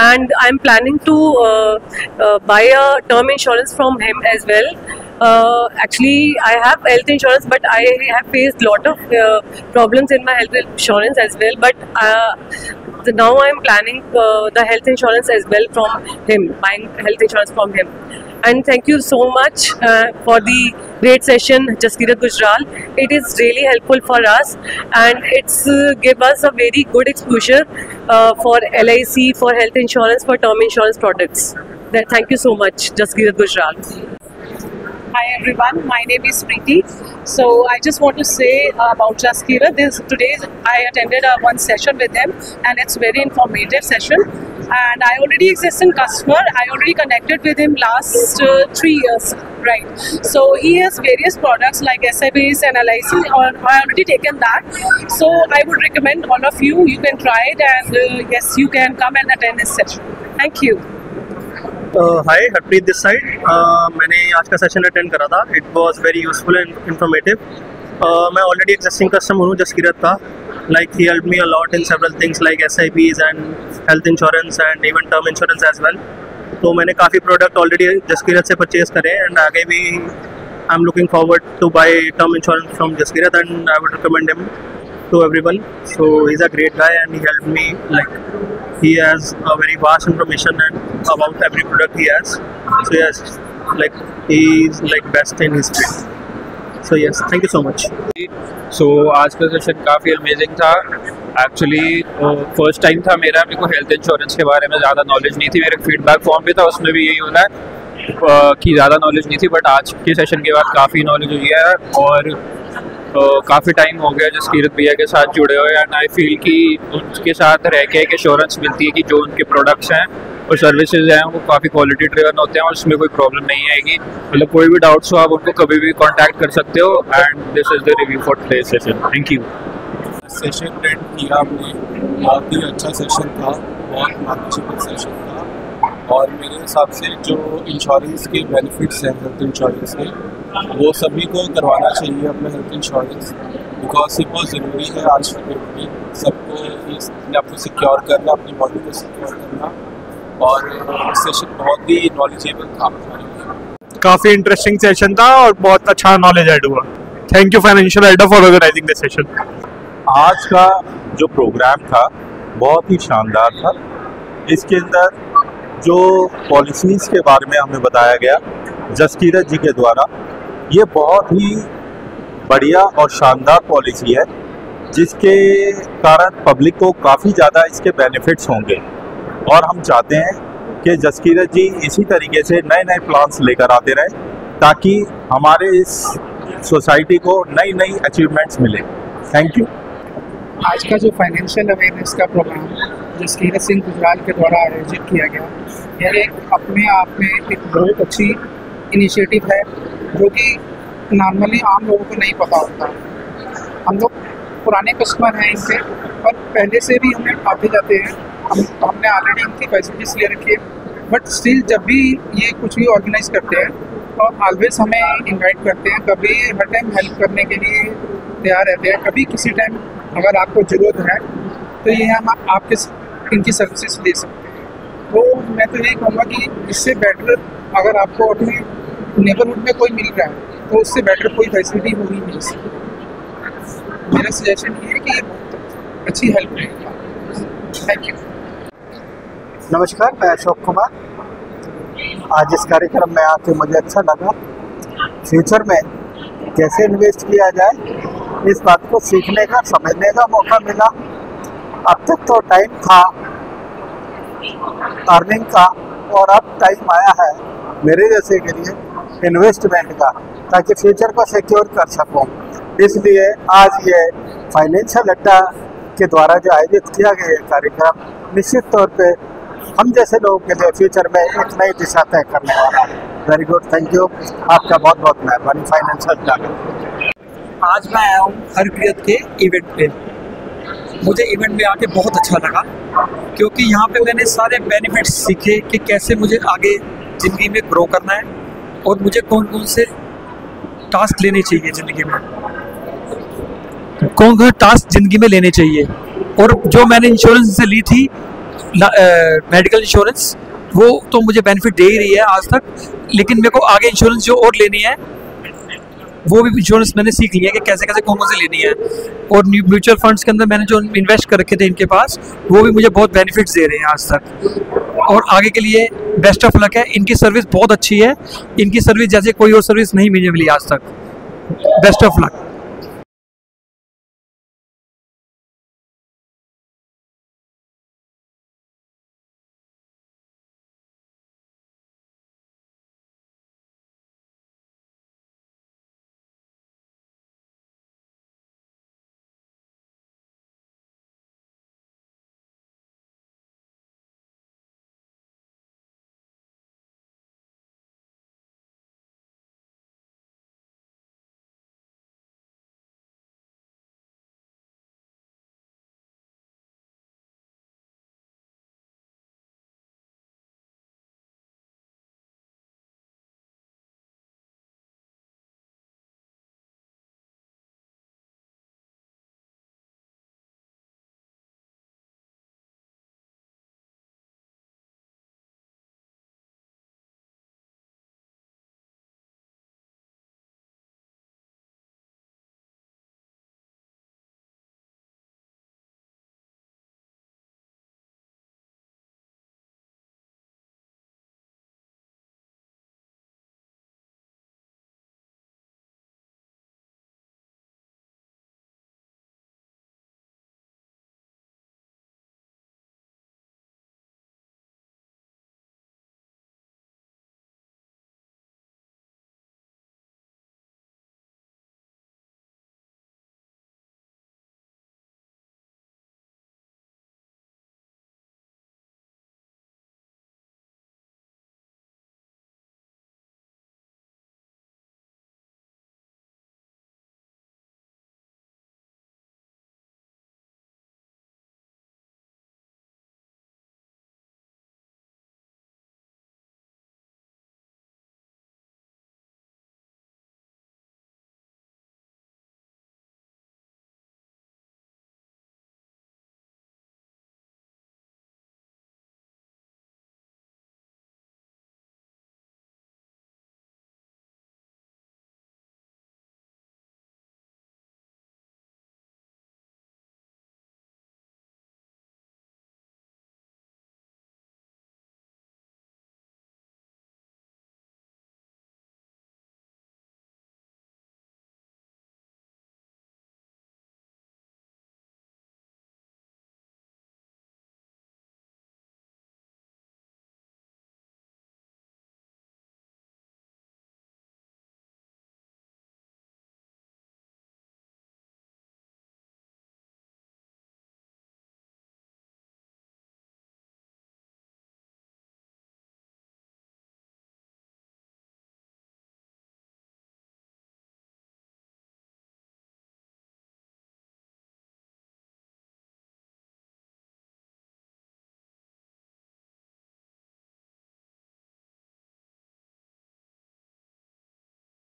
and I am planning to buy a term insurance from him as well. Actually I have health insurance, but I have faced lot of problems in my health insurance as well, but now I am planning the health insurance as well from him, buying health insurance from him. And thank you so much for the great session, Jaskirat Gujral. It is really helpful for us, and it's give us a very good exposure for LIC, for health insurance, for term insurance products. Thank you so much, Jaskirat Gujral. Hi everyone, my name is Preeti. So I just want to say about Jaskirat. Today I attended one session with them, and it's very informative session. And I already existing customer. I already connected with him last 3 years, right? So he has various products like SIBs and LIC. I already taken that. So I would recommend all of you. You can try it, and yes, you can come and attend this session. Thank you. हाय, हरप्रीत दिस साइड। मैंने आज का सेशन अटेंड करा था। It was very useful and informative. मैं ऑलरेडी एग्जिस्टिंग कस्टमर हूँ जसकीरत का। Like he help me a lot in several things like SIPs and health insurance and even term insurance as well. तो मैंने काफ़ी प्रोडक्ट ऑलरेडी जसकीरत से परचेज करे हैं, एंड आगे भी I am looking forward to buy term insurance from Jaskirat, and I would recommend him to everyone. So he's a great guy, and he helped me. Like, he has a very vast information and about every product he has. So yes, like he's like best in his field. So yes, thank you so much. So आज का सेशन काफ़ी अमेजिंग था। एक्चुअली फर्स्ट टाइम था मेरे को हेल्थ इंश्योरेंस के बारे में ज़्यादा नॉलेज नहीं थी। मेरा फीडबैक फॉर्म भी था, उसमें भी यही होना है कि ज़्यादा नॉलेज नहीं थी, बट आज के सेशन के बाद काफ़ी नॉलेज हुई है, और काफ़ी टाइम हो गया जसकीरत भैया के साथ जुड़े हुए, एंड आई फील कि उनके साथ रह के एक एश्योरेंस मिलती है कि जो उनके प्रोडक्ट्स हैं और सर्विसेज हैं वो काफ़ी क्वालिटी ड्रिवन होते हैं, और उसमें कोई प्रॉब्लम नहीं आएगी। मतलब कोई भी डाउट्स हो आप उनको कभी भी कांटेक्ट कर सकते हो। And this is the review for today's session. Thank you. Session attend किया हमने, बहुत ही अच्छा सेशन था, बहुत नॉलेजेबल सेशन था, और मेरे हिसाब से जो इंश्योरेंस के बेनिफिट्स हैं हेल्थ इंश्योरेंस के, वो सभी को करवाना चाहिए अपना हेल्थ इंश्योरेंस, बिकॉज ये बहुत ज़रूरी है आज के डेट में। सबको अपने आप को सिक्योर करना, अपनी बॉडी को सिक्योर करना, और सेशन बहुत ही नॉलेजेबल था हमारे लिए। काफ़ी इंटरेस्टिंग सेशन था और बहुत अच्छा नॉलेज ऐड हुआ। थैंक यू फाइनेंशियल एडा फॉर ऑर्गेनाइजिंग दिस सेशन। आज का जो प्रोग्राम था बहुत ही शानदार था। इसके अंदर जो पॉलिसीज़ के बारे में हमें बताया गया जसकीरत जी के द्वारा, ये बहुत ही बढ़िया और शानदार पॉलिसी है, जिसके कारण पब्लिक को काफ़ी ज़्यादा इसके बेनिफिट्स होंगे, और हम चाहते हैं कि जसकीरत जी इसी तरीके से नए नए प्लान्स लेकर आते रहें, ताकि हमारे इस सोसाइटी को नई नई अचीवमेंट्स मिले। Thank you. आज का जो फाइनेंशियल अवेयरनेस का प्रोग्राम जसकीरत सिंह गुजराल के द्वारा आयोजित किया गया, यह एक अपने आप में एक बहुत अच्छी इनिशिएटिव है, जो कि नॉर्मली आम लोगों को नहीं पता होता। हम लोग पुराने कस्टमर हैं इनके, और पहले से भी हमें आते जाते हैं, हमने ऑलरेडी इनकी फैसिलिटीज़ ले रखी है, बट स्टिल जब भी ये कुछ भी ऑर्गेनाइज करते हैं तो ऑलवेज हमें इनवाइट करते हैं। कभी हर टाइम हेल्प करने के लिए तैयार रहते हैं, कभी किसी टाइम अगर आपको ज़रूरत है तो ये हम आपके इनकी सर्विसेज ले सकते हैं। तो मैं तो यही कहूँगा कि इससे बेटर अगर आपको अपने नेबरहुड में कोई मिल रहा है तो उससे बेटर कोई फैसिलिटी हो ही नहीं सकती। मेरा सजेशन ये है कि ये बहुत अच्छी हेल्प रहेगी। Thank you. नमस्कार, मैं अशोक कुमार। आज इस कार्यक्रम में आके मुझे अच्छा लगा। फ्यूचर में कैसे इन्वेस्ट किया जाए इस बात को सीखने का, समझने का मौका मिला। अब तक तो टाइम था अर्निंग का, और अब टाइम आया है मेरे जैसे के लिए इन्वेस्टमेंट का, ताकि फ्यूचर को सिक्योर कर सकूं। इसलिए आज ये फाइनेंशियल अड्डा के द्वारा जो आयोजित किया गया कार्यक्रम निश्चित तौर पे हम जैसे लोगों के लिए फ्यूचर में एक नई दिशा तय करने वाला है। Very good, thank you. आपका बहुत बहुत मेहरबानी फाइनेंशियल अड्डा। आज मैं आया हूँ हरप्रीत के इवेंट पे। मुझे इवेंट में आके बहुत अच्छा लगा, क्योंकि यहाँ पे मैंने सारे बेनिफिट्स सीखे कि कैसे मुझे आगे ज़िंदगी में ग्रो करना है, और मुझे कौन कौन से टास्क लेने चाहिए ज़िंदगी में, कौन कौन टास्क ज़िंदगी में लेने चाहिए। और जो मैंने इंश्योरेंस से ली थी मेडिकल इंश्योरेंस, वो तो मुझे बेनिफिट दे ही रही है आज तक, लेकिन मेरे को आगे इंश्योरेंस जो और लेनी है वो भी इंश्योरेंस मैंने सीख लिया कि कैसे कैसे कौन कौन से लेनी है। और म्यूचुअल फंड्स के अंदर मैंने जो इन्वेस्ट कर रखे थे इनके पास, वो भी मुझे बहुत बेनिफिट्स दे रहे हैं आज तक। और आगे के लिए बेस्ट ऑफ लक है। इनकी सर्विस बहुत अच्छी है, इनकी सर्विस जैसे कोई और सर्विस नहीं मुझे मिली आज तक। Best of luck.